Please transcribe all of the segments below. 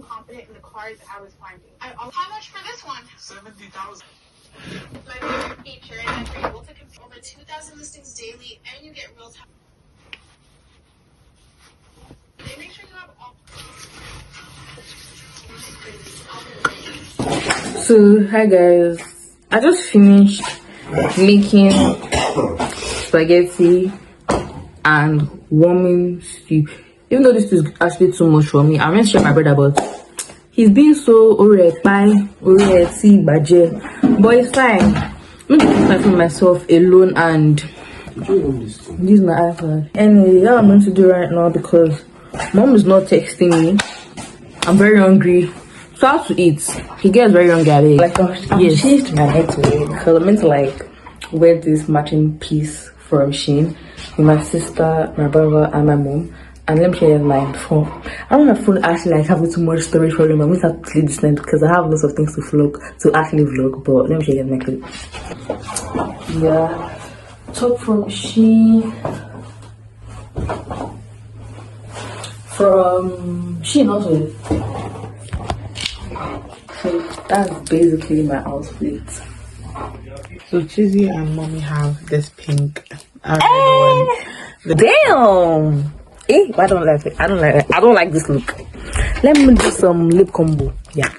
Confident in the cards I was finding. How much for this one? 70,000. My favorite feature is that you're able to compare over 2,000 listings daily, and you get real time. They make sure you have all. So hi guys, I just finished making spaghetti and warming stew. Even though this is actually too much for me, I meant to share my brother, but he's being so but it's fine. I'm just for myself alone and use my iPad. Anyway, that I'm going to do right now because mom is not texting me. I'm very hungry. So how to eat? He gets very hungry. Like I've changed my hair today because I'm meant to like wear this matching piece from Shein with my sister, my brother, and my mom. And let me share my phone. I don't have my phone actually like having too much storage problem. I'm going to have to delete this night because I have lots of things to actually vlog. But let me share my clip. Yeah, top from Shein. From Shein also. So that's basically my outfit. So Chizzy and mommy have this pink. Damn. I don't like it. I don't like this look. Let me do some lip combo. Yeah.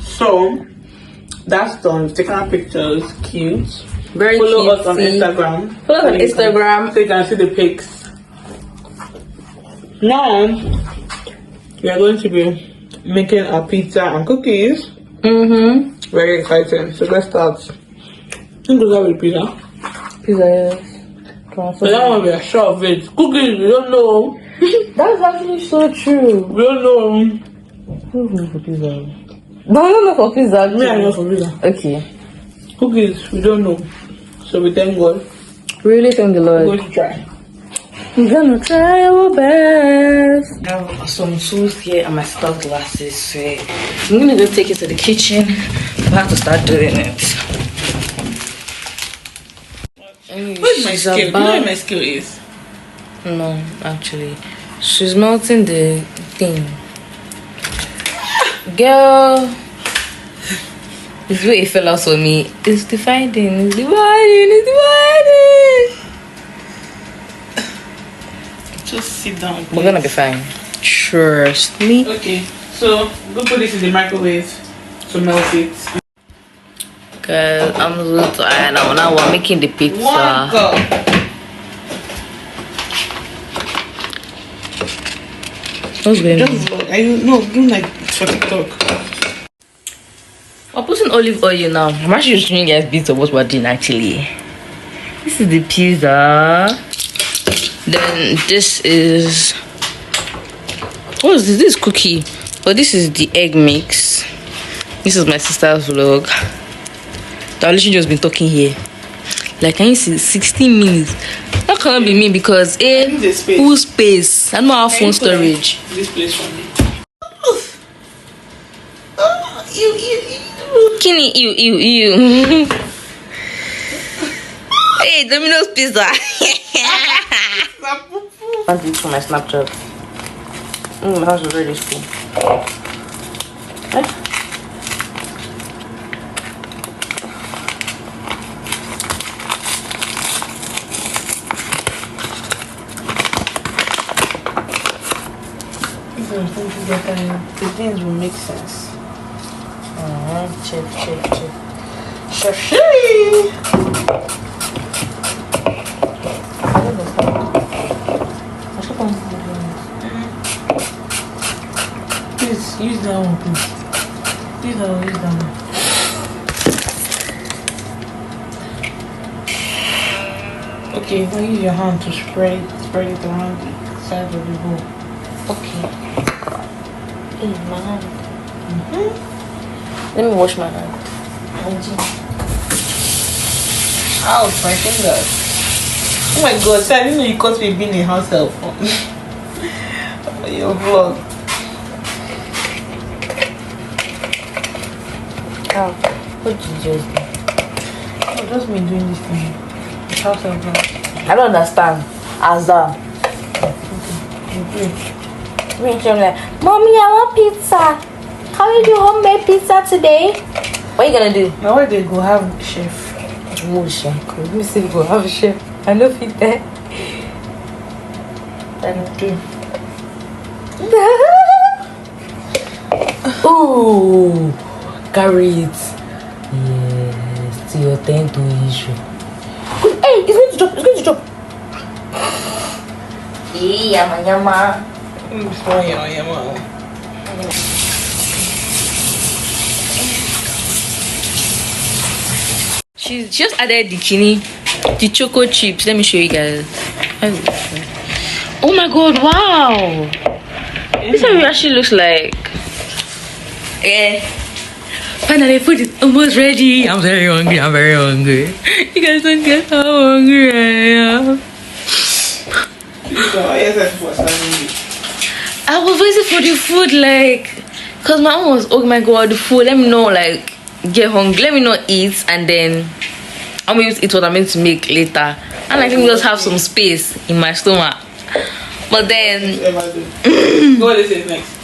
So that's done. We've taken our pictures. Cute. Very Follow cute. us on Instagram. Follow us on Instagram So you can see the pics. Now we are going to be making our pizza and cookies. Very exciting. So let's start. I think we'll start with pizza. Pizza, yes. So that one we are sure of it. Cookies, we don't know. That's actually so true. We don't know. Who's going for pizza? No, I don't know for pizza. Me, I know for pizza. Okay. Cookies, we don't know. So we thank God. Really thank the Lord. We're going to try. We're gonna try our best. I have some tools here and my stuff glasses. So I'm gonna just take it to the kitchen. I have to start doing it. Where's my skill? You know where my skill is? No, actually. She's melting the thing. Girl. This way it fell out for me. It's dividing. It's dividing. Just sit down. Please. We're gonna be fine. Trust me. Okay, so go put this in the microwave to melt it. Cause I'm so tired now. Now we're making the pizza. One cup. What's going on? Do like for TikTok. We're putting olive oil now. I'm actually showing you guys bits of what we're doing actually. This is the pizza. Then this is what is this? This is cookie, but this is the egg mix. This is my sister's vlog. I've literally just been talking here. Like, can you see 16 minutes? That cannot be me because full space. I don't have phone storage. This place for me. Kenny, you. Hey, Domino's pizza. I'm this for my Snapchat. My house is already full. The things will make sense. Check. Sashimi! Please, use that one, please. Use that one. Okay, now use your hand to spread it around the sides of the bowl. Okay. In my hand. Let me wash my hand. Ouch, my fingers. Oh my god, so I didn't know you caught me being a house help. Your vlog. How? What did you just do? Oh, just me doing this thing. House help now. I don't understand. As that. Okay. Me and I'm like, Mommy, I want pizza. Can we do homemade pizza today? What are you gonna do? Now where they go have chef? Oh, chef. Let me see if we go have a chef. I know fit there. Okay. Oh, carry it. Yes, to your 10 to issue. Hey, it's going to drop. It's going to drop. Hey, yama yama. She just added the choco chips. Let me show you guys. Oh my god, wow. This is how it actually looks like. Yeah. Finally, food is almost ready. I'm very hungry. I'm very hungry. You guys don't get how hungry I am. I was waiting for the food, like, cause my mom was, oh my god, the food. Let me know, like, get hungry. Let me not eat, and then I'm going to eat what I'm going to make later. And I think just have some space in my stomach. But then, What is it next?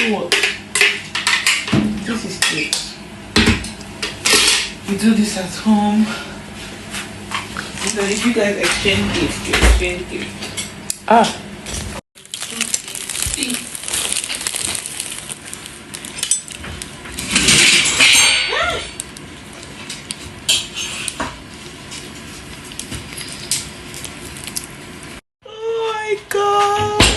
What? This is cute. We do this at home. So if you guys exchange gifts, you exchange gifts. ah, Oh my gosh.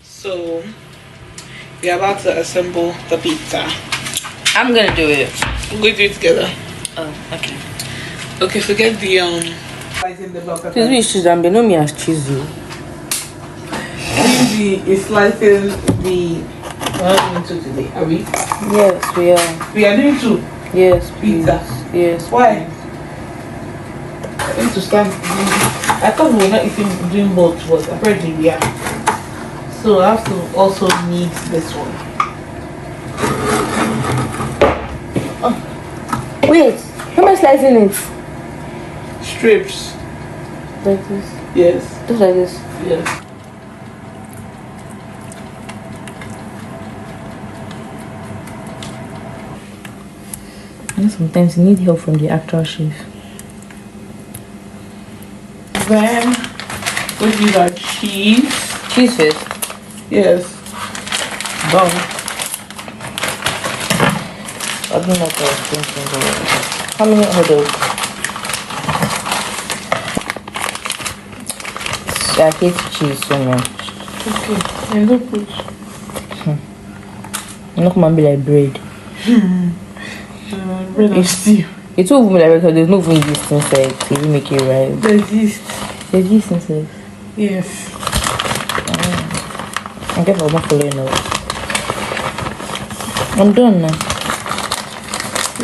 So we're about to assemble the pizza. I'm gonna do it. We're going to do it together. Oh, okay. Okay, forget the slicing the block. Please be cheese and know me as cheesy. Easy is slicing the we're not doing two today, are we? Yes, we are. We are doing two. Yes, please. Pizza. Yes. Why? I need to start. I thought we were not eating doing both, but apparently we are. So I have to also need this one. Wait, how am I slicing it? Strips. Like this. Yes. Just like this. Yes. And sometimes you need help from the actual chef. Then we use our cheese. Cheese first. Yes. Done. I don't know what I was thinking. How many hot dogs? I hate cheese so much. Okay. Yeah, no put. I'm not gonna be like bread. Bread and stew. It's all like because there's no even yeast inside to even make it right. There's yeast. There's yeast inside. Yes. I guess I'm not following up. I'm done now.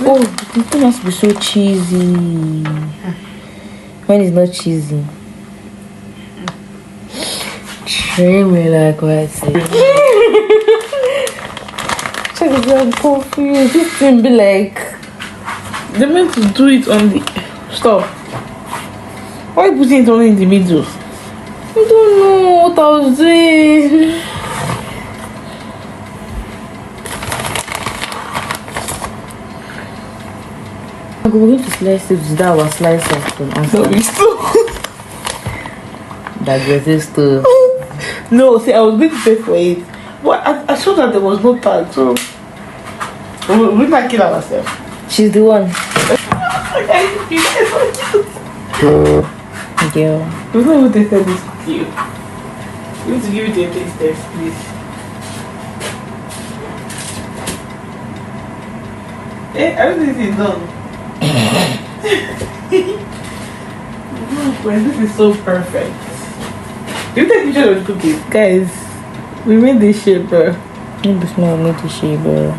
Oh, this thing has to be so cheesy. When it's not cheesy. Treat me like what I say. Check it out, I'm confused. This thing be like. They meant to do it on the stop. Why are you putting it only in the middle? I don't know what I was doing. We're going to slice it with our slicer from No, outside. we still. That resist to. No, see, I was going to pay for it. But I saw that there was no tag, so we might kill ourselves. She's the one. Girl. We've not even tasted this cute. You need to give it a taste test, please. Everything is done. Well, this is so perfect. Do you take pictures of the cookies? Guys, we made this shape, bro. Maybe smell made this shape, bro.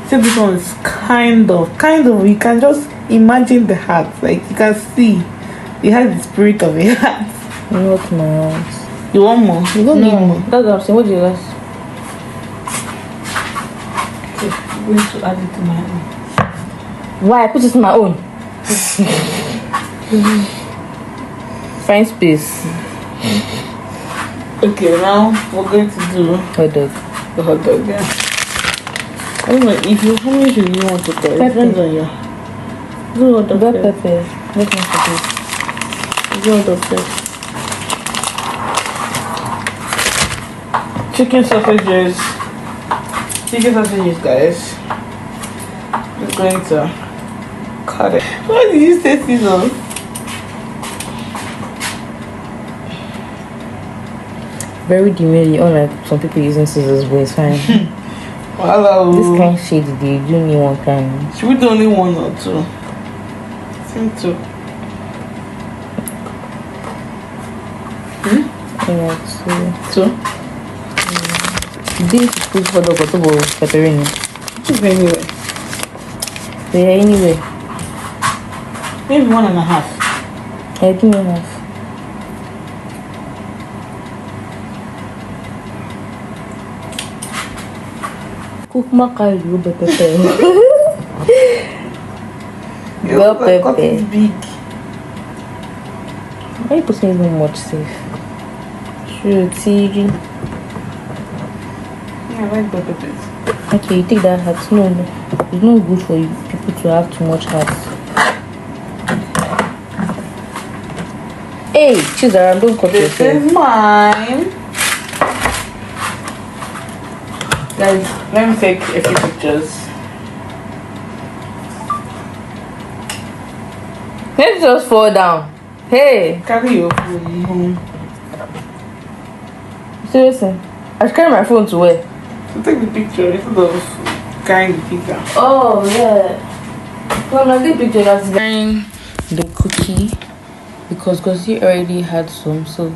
See, this one is kind of, you can just imagine the heart. Like, you can see it has the spirit of a heart. Not my heart. You want more? You don't need more. That's what I'm saying. What do you guys? Okay, I'm going to add it to my own. Why? Put it in my own. Find space. Okay, now we're going to do Hot dog. the hot dog, yeah. I don't know if you, how many should you want to cut? It depends on you. Do hot dog Black first. pepper. Make me pepper. Do hot dog first. Chicken sausages, guys. Just going to cut it. Why did you say scissors? Very demurely, unlike some people using scissors, but it's fine. Hello. This kind of shade, they do need one kind. Should we do only one or two? I think two. Yeah, Two? this is put for the pepperoni. Just anyway. Yeah, anyway. Maybe 1.5. I think we have. Cook mackerel with the pepper. Bell pepper. It's big. Why you putting so much safe? Sure, TV. Yeah, I like bell peppers. Okay, you take that hat. No, it's not good for you people to have too much hat. Hey, choose around. Don't cut This yourself. is mine. Guys, let me take a few pictures. Let's just fall down. Hey, Carry your phone home. seriously, I should carry my phone to where? So take the picture instead of carrying the picture. Oh yeah. Well, I did picture that's carrying the cookie because he already had some. So,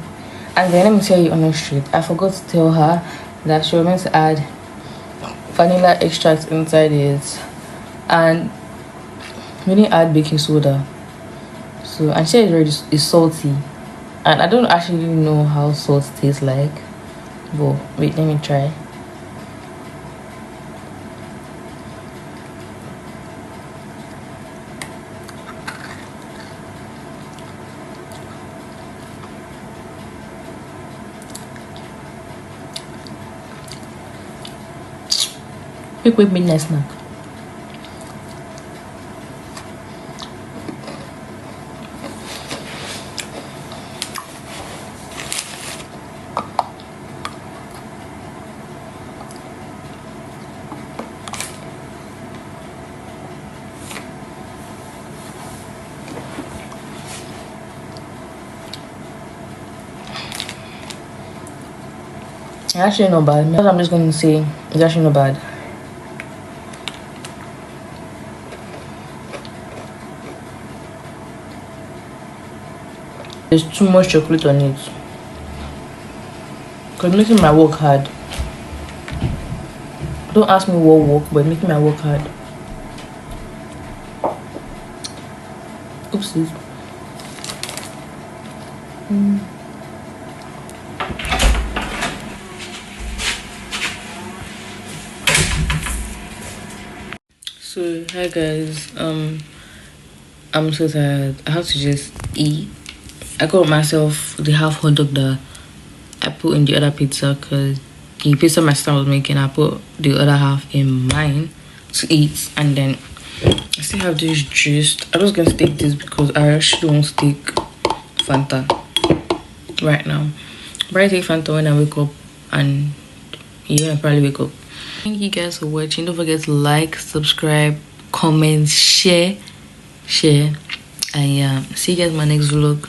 and then let me tell you on the street, I forgot to tell her that she was meant to add vanilla extract inside it, and we didn't add baking soda. So, and she already is salty, and I don't actually know how salt tastes like. But wait, let me try. Quick midnight snack. It's actually not bad. I'm just going to say it's actually not bad. There's too much chocolate on it. Cause making my work hard. Don't ask me what work, but making my work hard. Oopsies. So hi guys, I'm so tired. I have to just eat. I got myself the half hot dog that I put in the other pizza because the pizza my sister was making, I put the other half in mine to eat, and then I still have this juice. I'm just gonna take this because I actually don't want to take Fanta right now. But I take Fanta when I wake up, and yeah, I probably wake up. Thank you guys for watching. Don't forget to like, subscribe, comment, share, and yeah, see you guys in my next vlog.